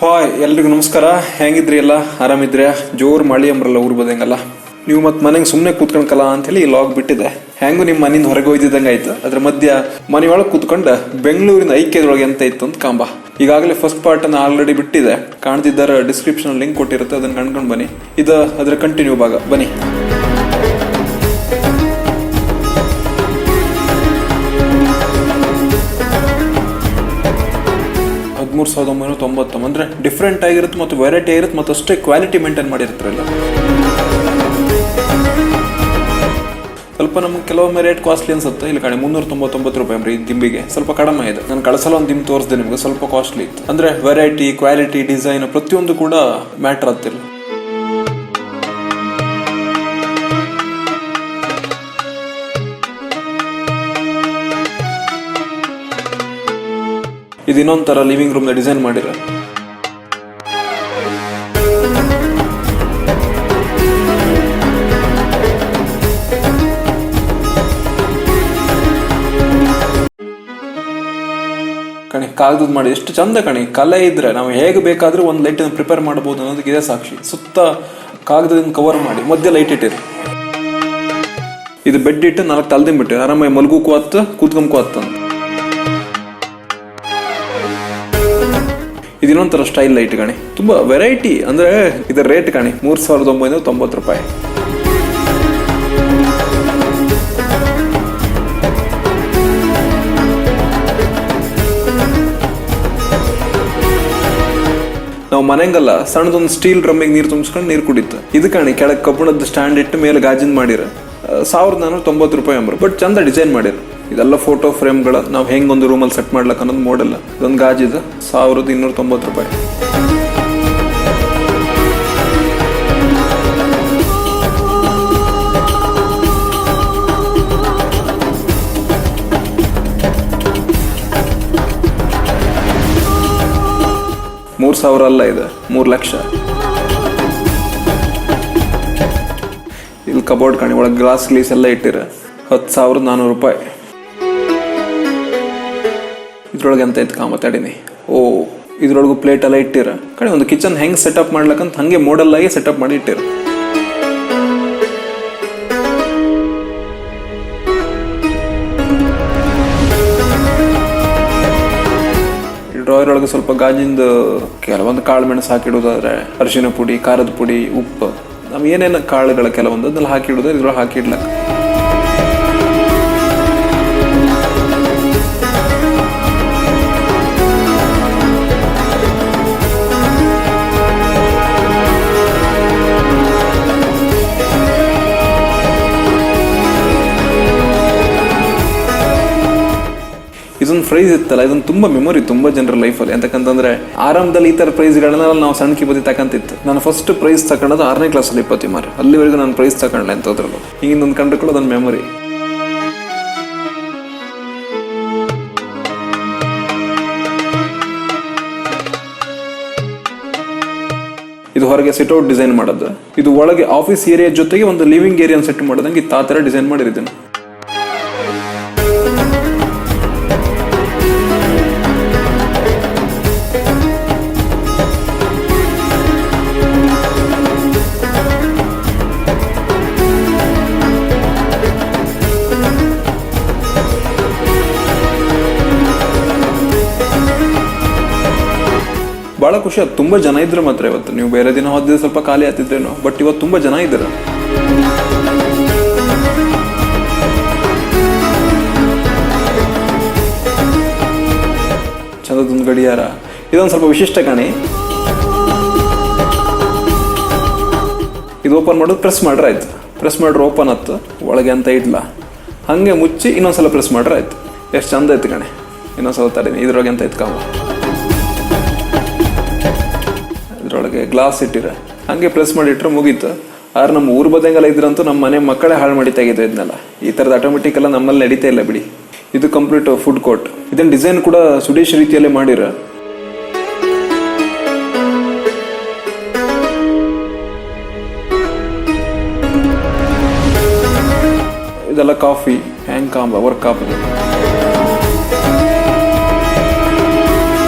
Hi ಎಲ್ರಿಗೂ ನಮಸ್ಕಾರ. ಹೆಂಗಿದ್ರಿ ಎಲ್ಲ? ಆರಾಮಿದ್ರೆ? ಜೋರು ಮಳಿ ಅಂಬ್ರಲ್ಲ ಊರ್ ಬದಂಗಲ್ಲ. ನೀವು ಮತ್ತೆ ಮನೆಗೆ ಸುಮ್ಮನೆ ಕೂತ್ಕೊಂಡ್ಕಲ್ಲ ಅಂತೇಳಿ ಲಾಗ್ ಬಿಟ್ಟಿದೆ. ಹೆಂಗು ನಿಮ್ಮ ಮನೆಯಿಂದ ಹೊರಗೆ ಹೋಯ್ದಿದ್ದಂಗೆ ಆಯ್ತು. ಅದ್ರ ಮಧ್ಯ ಮನೆಯೊಳಗೆ ಕೂತ್ಕೊಂಡು ಬೆಂಗಳೂರಿನ ಐಕ್ಯದೊಳಗೆ ಎಂತ ಇತ್ತು ಅಂತ ಕಾಂಬ. ಈಗಾಗಲೇ ಫಸ್ಟ್ ಪಾರ್ಟ್ ಅನ್ನ ಆಲ್ರೆಡಿ ಬಿಟ್ಟಿದೆ. ಕಾಣ್ತಿದ್ದಾರೆ, ಡಿಸ್ಕ್ರಿಪ್ಷನ್ ಲಿಂಕ್ ಕೊಟ್ಟಿರುತ್ತೆ, ಅದನ್ನ ಕಂಡ್ಕೊಂಡು ಬನ್ನಿ. ಇದು ಅದರ ಕಂಟಿನ್ಯೂ ಭಾಗ. ಬನ್ನಿ. $13,990 ಅಂದ್ರೆ ಡಿಫ್ರೆಂಟ್ ಆಗಿರುತ್ತೆ ಮತ್ತು ವೆರೈಟಿ ಆಗಿರುತ್ತೆ ಮತ್ತು ಅಷ್ಟೇ ಕ್ವಾಲಿಟಿ ಮೇಂಟೈನ್ ಮಾಡಿರ್ತಾರಲ್ಲ. ಸ್ವಲ್ಪ ನಮ್ಗೆ ಕೆಲವೊಮ್ಮೆ ರೇಟ್ ಕಾಸ್ಟ್ಲಿ ಅನ್ಸುತ್ತೆ. ಇಲ್ಲಿ ಕಾಣಿ $399 ಈ ದಿಂಬಿಗೆ. ಸ್ವಲ್ಪ ಕಡಿಮೆ ಇದೆ. ನಾನು ಕಳಸಲ ಒಂದು ದಿಂಬು ತೋರಿಸಿದೆ ನಿಮ್ಗೆ, ಸ್ವಲ್ಪ ಕಾಸ್ಟ್ಲಿ ಇತ್ತು. ಅಂದ್ರೆ ವೆರೈಟಿ, ಕ್ವಾಲಿಟಿ, ಡಿಸೈನ್ ಪ್ರತಿಯೊಂದು ಕೂಡ ಮ್ಯಾಟರ್ ಆಗ್ತಿಲ್ಲ. ಇದು ಇನ್ನೊಂದು ತರ ಲಿವಿಂಗ್ ರೂಮ್ ಡಿಸೈನ್ ಮಾಡಿರ. ಕಣಿ ಕಾಗದದ್ ಮಾಡಿ ಎಷ್ಟು ಚಂದ ಕಣಿ. ಕಲೆ ಇದ್ರೆ ನಾವು ಹೇಗೆ ಬೇಕಾದ್ರೂ ಒಂದು ಲೈಟ್ ಅನ್ನು ಪ್ರಿಪೇರ್ ಮಾಡಬಹುದು ಅನ್ನೋದಕ್ಕೆ ಇದೇ ಸಾಕ್ಷಿ. ಸುತ್ತ ಕಾಗದದಿಂದ ಕವರ್ ಮಾಡಿ ಮಧ್ಯೆ ಲೈಟ್ ಇಟ್ಟಿರಿ. ಇದು ಬೆಡ್ ಇಟ್ಟು 4 ತಲೆದಿಂಬ್ ಬಿಟ್ಟು ಆರಾಮಾಗಿ ಮಲ್ಗೋಕು ಆತ್ತ, ಕೂತ್ಕೊಂಬಕು ಆತ್ತ. ಇದನ್ನೊಂಥರ ಸ್ಟೈಲ್ ಲೈಟ್ ಕಾಣಿ, ತುಂಬಾ ವೆರೈಟಿ. ಅಂದ್ರೆ ಇದರ ರೇಟ್ ಕಾಣಿ $3,990. ನಾವು ಮನೆಗಲ್ಲ ಸಣ್ಣದೊಂದು ಸ್ಟೀಲ್ ಡ್ರಮ್ಮಿಗೆ ನೀರು ತುಂಬಿಸ್ಕೊಂಡು ನೀರು ಕುಡಿತು. ಇದು ಕಾಣಿ ಕೆಳಗೆ ಕಬ್ಬಣದ ಸ್ಟ್ಯಾಂಡ್ ಇಟ್ಟು ಮೇಲೆ ಗಾಜಿನ ಮಾಡಿರ. $1,490 ಅಂಬ್ರು. ಬಟ್ ಚಂದ ಡಿಸೈನ್ ಮಾಡಿರ. ಇದೆಲ್ಲ ಫೋಟೋ ಫ್ರೇಮ್ಗಳ ನಾವು ಹೆಂಗೊಂದು ರೂಮಲ್ಲಿ ಸೆಟ್ ಮಾಡ್ಲಕ್ಕ ಅನ್ನೋದು ಮೋಡಲ್ಲ. ಇದೊಂದು ಗಾಜಿದು $1,290. $3,000 ಅಲ್ಲ, ಇದೆ 3 ಲಕ್ಷ. ಇಲ್ಲಿ ಕಬೋರ್ಡ್ ಕಾಣಿ, ಒಳಗೆ ಗ್ಲಾಸ್ ಗ್ಲೀಸ್ ಎಲ್ಲ ಇಟ್ಟಿರ. $10,400. ಇದ್ರೊಳಗೆ ಎಂತ ಇತ್ತು ಕಾಮತಾಡಿನಿ. ಇದ್ರೊಳಗು ಪ್ಲೇಟ್ ಎಲ್ಲ ಇಟ್ಟಿರ. ಕಡೆ ಒಂದು ಕಿಚನ್ ಹೆಂಗ್ ಸೆಟಪ್ ಮಾಡ್ಲಕ್ಕಂತ ಹಂಗೆ ಮೋಡಲ್ ಆಗಿ ಸೆಟಪ್ ಮಾಡಿ ಇಟ್ಟಿರ. ಡ್ರಾಯರ್ ಒಳಗೆ ಸ್ವಲ್ಪ ಗಾಜಿಂದ ಕೆಲವೊಂದು ಕಾಳು ಮೆಣಸು ಹಾಕಿಡೋದಾದ್ರೆ ಅರಿಶಿನ ಪುಡಿ, ಖಾರದ ಪುಡಿ, ಉಪ್ಪು, ನಮ್ ಏನೇನು ಕಾಳುಗಳ ಕೆಲವೊಂದು ಅದನ್ನೆಲ್ಲ ಹಾಕಿಡೋದು ಇದ್ರೊಳಗೆ ಹಾಕಿಡ್ಲಕ್ಕ. ಇದೊಂದು ಪ್ರೈಸ್ ಇತ್ತಲ್ಲ, ಇದೊಂದು ತುಂಬಾ ಮೆಮೊರಿ ತುಂಬಾ ಜನರ ಲೈಫಲ್ಲಿ. ಅಂತಕ್ಕಂತಂದ್ರೆ ಆರಂಭದಲ್ಲಿ ಈ ತರ ಪ್ರೈಸ್ಗಳನ್ನ ನಾವು ಸಣ್ಣ ಕಿಬದಿ ತಕಂತಿತ್ತು. ನಾನು ಫಸ್ಟ್ ಪ್ರೈಸ್ ತಗೊಂಡದು 6ನೇ ಕ್ಲಾಸಲ್ಲಿ 20 ಮಾರು. ಅಲ್ಲಿವರೆಗೂ ನಾನು ಪ್ರೈಸ್ ತಗೊಂಡೆ ಅಂತ ಅದ್ರಲ್ಲೂ ಹಿಂಗಿಂದೊಂದು ಕಂಡ್ರೆ ಕೂಡ ಅದೊಂದು ಮೆಮೊರಿ. ಇದು ಹೊರಗೆ ಸಿಟ್ಔಟ್ ಡಿಸೈನ್ ಮಾಡೋದು. ಇದು ಒಳಗೆ ಆಫೀಸ್ ಏರಿಯಾ ಜೊತೆಗೆ ಒಂದು ಲಿವಿಂಗ್ ಏರಿಯಾ ಸೆಟ್ ಮಾಡೋದಂಗೆ ಆ ತರ ಡಿಸೈನ್ ಮಾಡಿರಿದ್ದೀನಿ. ಬಹಳ ಖುಷಿ ಆಯ್ತು. ತುಂಬಾ ಜನ ಇದ್ರು ಮಾತ್ರ ಇವತ್ತು. ನೀವು ಬೇರೆ ದಿನ ಹೋದ್ರೆ ಸ್ವಲ್ಪ ಖಾಲಿ ಆಗ್ತಿದ್ರೇನೋ, ಬಟ್ ಇವತ್ತು ತುಂಬಾ ಜನ ಇದ್ರು. ಚಂದದೊಂದು ಗಡಿಯಾರ. ಇದೊಂದು ಸ್ವಲ್ಪ ವಿಶಿಷ್ಟ ಕಾಣಿ. ಇದು ಓಪನ್ ಮಾಡೋದು ಪ್ರೆಸ್ ಮಾಡ್ರೆ ಆಯ್ತು. ಪ್ರೆಸ್ ಮಾಡ್ರೆ ಓಪನ್ ಆಯ್ತು. ಒಳಗೆ ಅಂತ ಇಡ್ಲ ಹಂಗೆ ಮುಚ್ಚಿ ಇನ್ನೊಂದ್ಸಲ ಪ್ರೆಸ್ ಮಾಡ್ರೆ ಆಯ್ತು. ಎಷ್ಟು ಚಂದ ಐತಿ ಕಣೆ. ಇನ್ನೊಂದ್ಸಲ ತಡೀನಿ. ಇದ್ರೊಳಗೆ ಅಂತ ಐತ್ ಕಾಮ. ಇದ್ರೊಳಗೆ ಗ್ಲಾಸ್ ಇಟ್ಟಿರ. ಹಂಗೆ ಪ್ರೆಸ್ ಮಾಡಿಟ್ರೆ ಮುಗೀತು. ಆದ್ರೆ ನಮ್ಮ ಊರ್ ಬದಂಗೆಲ್ಲ ಇದ್ರಂತೂ ನಮ್ಮ ಮನೆ ಮಕ್ಕಳೇ ಹಾಳು ಮಾಡಿ ತೆಗಿತಾ ಇದನ್ನೆಲ್ಲ. ಈ ಥರದ ಆಟೋಮೆಟಿಕ್ ಎಲ್ಲ ನಮ್ಮಲ್ಲಿ ನಡೀತಾ ಇಲ್ಲ ಬಿಡಿ. ಇದು ಕಂಪ್ಲೀಟ್ ಫುಡ್ ಕೋರ್ಟ್. ಇದನ್ನ ಡಿಸೈನ್ ಕೂಡ ಸ್ವದೇಶಿ ರೀತಿಯಲ್ಲೇ ಮಾಡಿರ. ಇದೆಲ್ಲ ಕಾಫಿ ಹ್ಯಾಂಗ್ ಕಾಂಬ ವರ್ಕ್ ಆಪದು.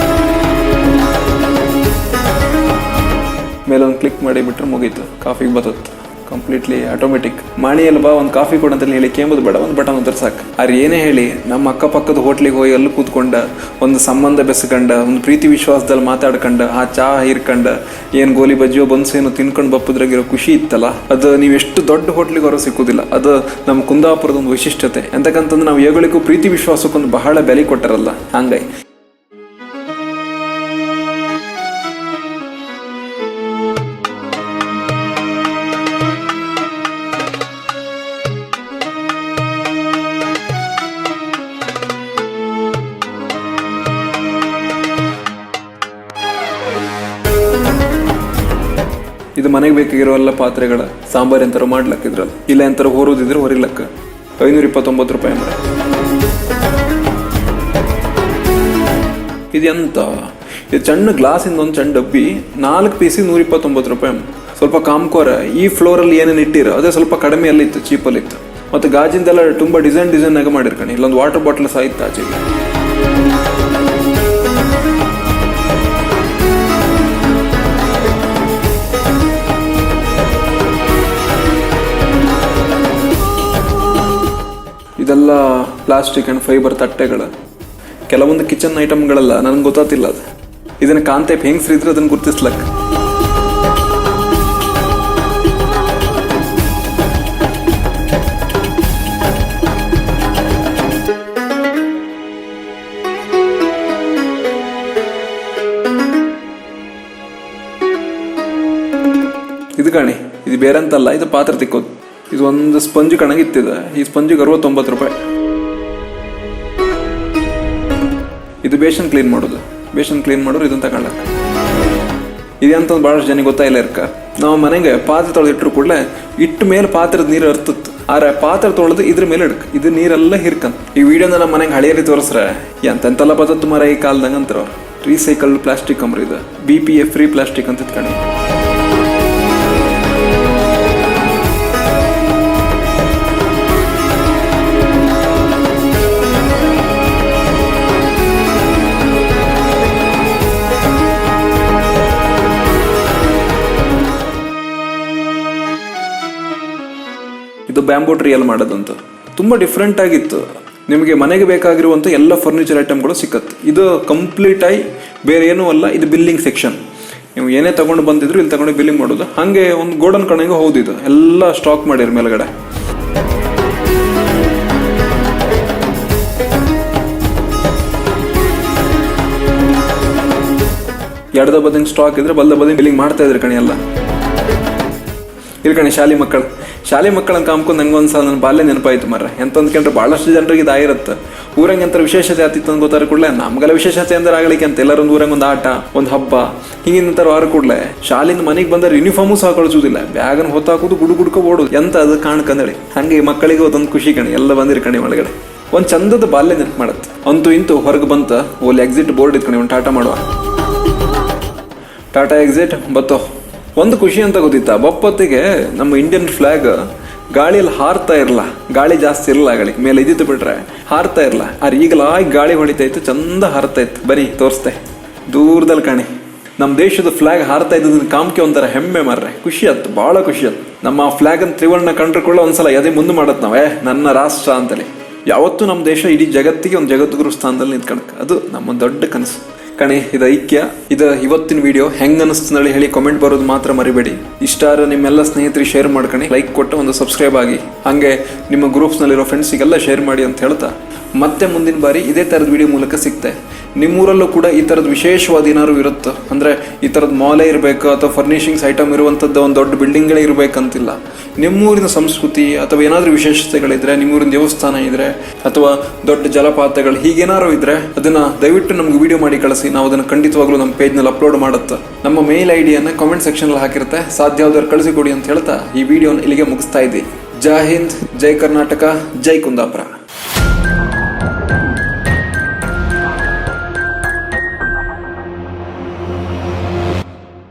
ಮೇಲೆ ಒಂದು ಕ್ಲಿಕ್ ಮಾಡಿ ಬಿಟ್ರೆ ಮುಗೀತು, ಕಾಫಿಗೆ ಬರುತ್ತೆ ಕಂಪ್ಲೀಟ್ಲಿ ಆಟೋಮೆಟಿಕ್. ಮಾಣಿಯಲ್ಲಿ ಬಾ ಒಂದು ಕಾಫಿ ಕೊಡು ಅಂತೇಳಿ ಹೇಳಿ ಕೇಂಬುದು ಬೇಡ, ಒಂದು ಬಟನ್ ಒಂದ್ರ ಸಾಕು. ಅವ್ರು ಏನೇ ಹೇಳಿ ನಮ್ಮ ಅಕ್ಕಪಕ್ಕದ ಹೋಟ್ಲಿಗೆ ಹೋಗಿ ಅಲ್ಲಿ ಕೂತ್ಕೊಂಡ ಒಂದು ಸಂಬಂಧ ಬೆಸ್ಕಂಡ ಒಂದು ಪ್ರೀತಿ ವಿಶ್ವಾಸದಲ್ಲಿ ಮಾತಾಡ್ಕೊಂಡ ಆ ಚಹಾ ಹೀರ್ಕೊಂಡ ಏನು ಗೋಲಿ ಬಜ್ಜಿಯೋ ಬನ್ಸೇನೋ ತಿನ್ಕೊಂಡು ಬಪ್ಪದ್ರಾಗಿರೋ ಖುಷಿ ಇತ್ತಲ್ಲ, ಅದು ನೀವು ಎಷ್ಟು ದೊಡ್ಡ ಹೋಟ್ಲಿಗೆ ಹೊರ ಸಿಕ್ಕುದಿಲ್ಲ. ಅದು ನಮ್ಮ ಕುಂದಾಪುರದ ಒಂದು ವೈಶಿಷ್ಟ್ಯತೆ. ಎಂತಕ್ಕಂತಂದ್ರೆ ನಾವು ಏಗಳಿಗೂ ಪ್ರೀತಿ ವಿಶ್ವಾಸಕ್ಕೊಂದು ಬಹಳ ಬೆಲೆ ಕೊಟ್ಟರಲ್ಲ, ಹಂಗಾಗಿ. ಇದು ಮನೆಗೆ ಬೇಕಾಗಿರೋ ಎಲ್ಲ ಪಾತ್ರೆಗಳ ಸಾಂಬಾರು ಎಂತಾರು ಮಾಡ್ಲಕ್ಕ ಇದ್ರಲ್ಲ, ಇಲ್ಲ ಎಂತಾರು ಹೊರೋದಿದ್ರೆ ಹೊರಿಲಕ್ಕ 529 ರೂಪಾಯಿ ಅಂದ್ರೆ. ಇದೆಂತ ಇದು ಸಣ್ಣ ಗ್ಲಾಸಿಂದ ಒಂದು ಸಣ್ಣ ಡಬ್ಬಿ 4 ಪೀಸಿಗೆ 129 ರೂಪಾಯಿ. ಸ್ವಲ್ಪ ಕಾಮ್ಕೋರ ಈ ಫ್ಲೋರಲ್ಲಿ ಏನೇನು ಇಟ್ಟಿರೋ ಅದೇ ಸ್ವಲ್ಪ ಕಡಿಮೆಯಲ್ಲಿ ಇತ್ತು, ಚೀಪಲ್ಲಿ ಇತ್ತು. ಮತ್ತು ಗಾಜಿಂದೆಲ್ಲ ತುಂಬ ಡಿಸೈನ್ ಆಗಿ ಮಾಡಿರ್ಕಣಿ. ಇಲ್ಲೊಂದು ವಾಟರ್ ಬಾಟ್ಲ್ ಸಹ ಇತ್ತು ಆಚೆಗೆ. ಇದೆಲ್ಲ ಪ್ಲಾಸ್ಟಿಕ್ ಆ್ಯಂಡ್ ಫೈಬರ್ ತಟ್ಟೆಗಳು. ಕೆಲವೊಂದು ಕಿಚನ್ ಐಟಮ್ಗಳೆಲ್ಲ ನನಗೆ ಗೊತ್ತಾತಿಲ್ಲ. ಅದು ಇದನ್ನು ಕಾಂತೆ ಹೆಂಗಸ್ರಿದ್ರೆ ಅದನ್ನು ಗುರ್ತಿಸ್ಲಕ್ಕ. ಇದು ಕಾಣಿ, ಇದು ಬೇರೆ ಅಂತಲ್ಲ, ಇದು ಪಾತ್ರೆ ತಿಕ್ಕೋದು. ಇದು ಒಂದು ಸ್ಪಂಜ್ ಕಣಗಿತ್ತಿದೆ. ಈ ಸ್ಪಂಜಿಗೆ 69 ರೂಪಾಯಿ. ಇದು ಬೇಷನ್ ಕ್ಲೀನ್ ಮಾಡೋದು. ಬೇಷನ್ ಕ್ಲೀನ್ ಮಾಡೋರು ಇದನ್ನ ತಗೊಳ್ಳಕ. ಇದಂತ ಭಾಳಷ್ಟು ಜನ ಗೊತ್ತಾಯಿಲ್ಲ ಇರ್ಕ. ನಾವು ಮನೆಗೆ ಪಾತ್ರೆ ತೊಳೆದಿಟ್ರು ಕೂಡಲೇ ಇಟ್ಟು ಮೇಲೆ ಪಾತ್ರದ ನೀರು ಅರ್ತಿತ್ತು. ಆದ್ರೆ ಪಾತ್ರೆ ತೊಳೆದು ಇದ್ರ ಮೇಲೆ ಇಡ್ಕ, ಇದು ನೀರೆಲ್ಲ ಹಿರ್ಕಂತ. ಈ ವಿಡಿಯೋನ ನಮ್ಮ ಮನೆಗೆ ಹಳೆಯರಿ ತೋರಿಸ್ರೆ ಎಂತೆಂತೆಲ್ಲ ಬದತ್ತು ಮರ ಈ ಕಾಲದಂಗ ಅಂತಾರ ಅವ್ರು. ರೀಸೈಕಲ್ಡ್ ಪ್ಲಾಸ್ಟಿಕ್ ಅಂಬ್ರಿ ಇದು, BPA ಫ್ರೀ ಪ್ಲಾಸ್ಟಿಕ್ ಅಂತ ಇಟ್ಕೊಂಡು. ಇದು ಬ್ಯಾಂಬೂ ಟ್ರೀಯಲ್ಲಿ ಮಾಡೋದಂತ ತುಂಬ ಡಿಫ್ರೆಂಟ್ ಆಗಿತ್ತು. ನಿಮಗೆ ಮನೆಗೆ ಬೇಕಾಗಿರುವಂಥ ಎಲ್ಲ ಫರ್ನಿಚರ್ ಐಟಮ್ಗಳು ಸಿಕ್ಕತ್ತೆ. ಇದು ಕಂಪ್ಲೀಟ್ ಆಗಿ ಬೇರೆ ಏನೂ ಅಲ್ಲ, ಇದು ಬಿಲ್ಲಿಂಗ್ ಸೆಕ್ಷನ್. ನೀವು ಏನೇ ತಗೊಂಡು ಬಂದಿದ್ರು ಇಲ್ಲಿ ತಗೊಂಡು ಬಿಲ್ಲಿಂಗ್ ಮಾಡೋದು. ಹಾಗೆ ಒಂದು ಗೋಡನ್ ಕಣೆಗೂ ಹೌದಿದು ಎಲ್ಲ ಸ್ಟಾಕ್ ಮಾಡಿರಿ ಮೇಲ್ಗಡೆ. ಎಡದ ಬದಿನ ಸ್ಟಾಕ್ ಇದ್ರೆ ಬಲ್ದ ಬದಿ ಬಿಲ್ಲಿಂಗ್ ಮಾಡ್ತಾ ಇದ್ರಿ ಕಣಿ ಎಲ್ಲ. ಇಲ್ಲಿ ಕಣಿ ಶಾಲೆ ಮಕ್ಕಳನ್ನ ಕಾಮ್ಕೊಂಡು ನಂಗೆ ಒಂದ್ಸಲ ನನ್ನ ಬಾಲ್ಯ ನೆನಪಾಯ್ತು ಮರ್ರೆ. ಎಂತ ಅಂದ್ಕೊಂಡ್ರೆ ಭಾಳಷ್ಟು ಜನರಿಗೆ ಇದಾಗಿರುತ್ತೆ. ಊರಂಗೆ ಎಂತ ವಿಶೇಷತೆ ಆತಿತ್ತು ಅಂತ ಗೊತ್ತಾರ ಕೂಡಲೇ ನಮ್ಗೆಲ್ಲ ವಿಶೇಷತೆ ಅಂದ್ರೆ ಆಗಲಿಕ್ಕೆ ಅಂತ ಎಲ್ಲರೊಂದು ಊರಂಗೆ ಒಂದು ಆಟ, ಒಂದು ಹಬ್ಬ ಹಿಂಗಿನ ವಾರ ಕೂಡಲೇ ಶಾಲೆಯಿಂದ ಮನೆಗೆ ಬಂದರೆ ಯೂನಿಫಾರ್ಮು ಸಹ ಕಳಿಸೋದಿಲ್ಲ. ಬ್ಯಾಗನ್ನು ಹೊತ್ತಾಕೋದು, ಗುಡುಕೊ ಓಡೋದು, ಎಂತ ಅದು ಕಾಣ್ಕಂದೇಳಿ. ಹಾಗೆ ಮಕ್ಕಳಿಗೆ ಅದೊಂದು ಖುಷಿ ಕಣಿ, ಎಲ್ಲ ಬಂದಿರಿ ಕಣಿ ಒಳಗಡೆ. ಒಂದು ಚಂದದ ಬಾಲ್ಯ ನೆನಪು ಮಾಡತ್ತೆ. ಅಂತೂ ಇಂತೂ ಹೊರಗೆ ಬಂತ ಓಲಿ ಎಕ್ಸಿಟ್ ಬೋರ್ಡ್ ಇತ್ತು ಕಣಿ, ಒಂದು ಟಾಟಾ ಮಾಡುವ. ಟಾಟಾ ಎಕ್ಸಿಟ್ ಬತ್ತೋ. ಒಂದು ಖುಷಿ ಅಂತ ಗೊತ್ತಿತ್ತಾ, ಬಪ್ಪತ್ತಿಗೆ ನಮ್ಮ ಇಂಡಿಯನ್ ಫ್ಲಾಗ್ ಗಾಳಿಯಲ್ಲಿ ಹಾರ್ತಾ ಇರಲ್ಲ, ಗಾಳಿ ಜಾಸ್ತಿ ಇರಲ್ಲ, ಗಾಳಿ ಮೇಲೆ ಇದ್ದಿತ್ತು ಬಿಟ್ರೆ ಹಾರ್ತಾ ಇರಲ್ಲ. ಆದ್ರೆ ಈಗಲಾ ಗಾಳಿ ಹೊಡಿತಾ ಇತ್ತು, ಚಂದ ಹಾರ್ತಾ ಇತ್ತು. ಬರೀ ತೋರಿಸ್ತೆ ದೂರದಲ್ಲಿ ಕಾಣಿ ನಮ್ಮ ದೇಶದ ಫ್ಲಾಗ್ ಹಾರ್ತಾ ಇದ್ದದನ್ನ ಕಾಮ್ಕೆ ಒಂಥರ ಹೆಮ್ಮೆ ಮಾರ್ರೆ. ಖುಷಿ ಆಯ್ತು, ಭಾಳ ಖುಷಿ ಆಯ್ತು. ನಮ್ಮ ಆ ಫ್ಲಾಗ್ ಅಂತ ತ್ರಿವರ್ಣ ಕಂಡ್ರೆ ಒಂದ್ಸಲ ಎದೆ ಮುಂದೆ ಮಾಡತ್ ನಾವೇ ನನ್ನ ರಾಷ್ಟ್ರ ಅಂತೇಳಿ. ಯಾವತ್ತೂ ನಮ್ಮ ದೇಶ ಇಡೀ ಜಗತ್ತಿಗೆ ಒಂದು ಜಗದ್ಗುರು ಸ್ಥಾನದಲ್ಲಿ ನಿಂತ್ಕೊಳಕ್, ಅದು ನಮ್ಮ ದೊಡ್ಡ ಕನಸು ಕಣಿ. ಇದು ಐಕ್ಯ. ಇದು ಇವತ್ತಿನ ವಿಡಿಯೋ ಹೆಂಗ್ ಅನಿಸ್ತಂದೇಳಿ ಹೇಳಿ ಕಾಮೆಂಟ್ ಬರೋದು ಮಾತ್ರ ಮರಿಬೇಡಿ. ಇಷ್ಟಾರ ನಿಮ್ಮೆಲ್ಲ ಸ್ನೇಹಿತರಿಗೆ ಶೇರ್ ಮಾಡ್ಕಣಿ, ಲೈಕ್ ಕೊಟ್ಟು ಒಂದು ಸಬ್ಸ್ಕ್ರೈಬ್ ಆಗಿ, ಹಾಗೆ ನಿಮ್ಮ ಗ್ರೂಪ್ಸ್ನಲ್ಲಿರೋ ಫ್ರೆಂಡ್ಸಿಗೆಲ್ಲ ಶೇರ್ ಮಾಡಿ ಅಂತ ಹೇಳ್ತಾ ಮತ್ತೆ ಮುಂದಿನ ಬಾರಿ ಇದೇ ಥರದ ವಿಡಿಯೋ ಮೂಲಕ ಸಿಗ್ತೆ. ನಿಮ್ಮೂರಲ್ಲೂ ಕೂಡ ಈ ಥರದ ವಿಶೇಷವಾದ ಏನಾದ್ರು ಇರುತ್ತೆ ಅಂದರೆ ಈ ಥರದ ಮಾಲೇ ಇರಬೇಕು ಅಥವಾ ಫರ್ನಿಷಿಂಗ್ಸ್ ಐಟಮ್ ಇರುವಂಥದ್ದು ಒಂದು ದೊಡ್ಡ ಬಿಲ್ಡಿಂಗ್ಗಳೇ ಇರಬೇಕಂತಿಲ್ಲ. ನಿಮ್ಮೂರಿನ ಸಂಸ್ಕೃತಿ ಅಥವಾ ಏನಾದರೂ ವಿಶೇಷತೆಗಳಿದ್ರೆ, ನಿಮ್ಮೂರಿನ ದೇವಸ್ಥಾನ ಇದ್ರೆ ಅಥವಾ ದೊಡ್ಡ ಜಲಪಾತಗಳು ಹೀಗೇನಾದ್ರು ಇದ್ರೆ ಅದನ್ನು ದಯವಿಟ್ಟು ನಮ್ಗೆ ವಿಡಿಯೋ ಮಾಡಿ ಕಳಿಸಿ. ನಾವು ಅದನ್ನು ಖಂಡಿತವಾಗ್ಲೂ ನಮ್ಮ ಪೇಜ್ನಲ್ಲಿ ಅಪ್ಲೋಡ್ ಮಾಡುತ್ತೆ. ನಮ್ಮ ಮೇಲ್ ಐಡಿಯನ್ನು ಕಾಮೆಂಟ್ ಸೆಕ್ಷನಲ್ಲಿ ಹಾಕಿರುತ್ತೆ, ಸಾಧ್ಯ ಆದವ್ರು ಕಳಿಸಿಕೊಡಿ ಅಂತ ಹೇಳ್ತಾ ಈ ವಿಡಿಯೋನ ಇಲ್ಲಿಗೆ ಮುಗಿಸ್ತಾ ಇದ್ದೀವಿ. ಜೈ ಹಿಂದ್, ಜೈ ಕರ್ನಾಟಕ, ಜೈ ಕುಂದಾಪುರ.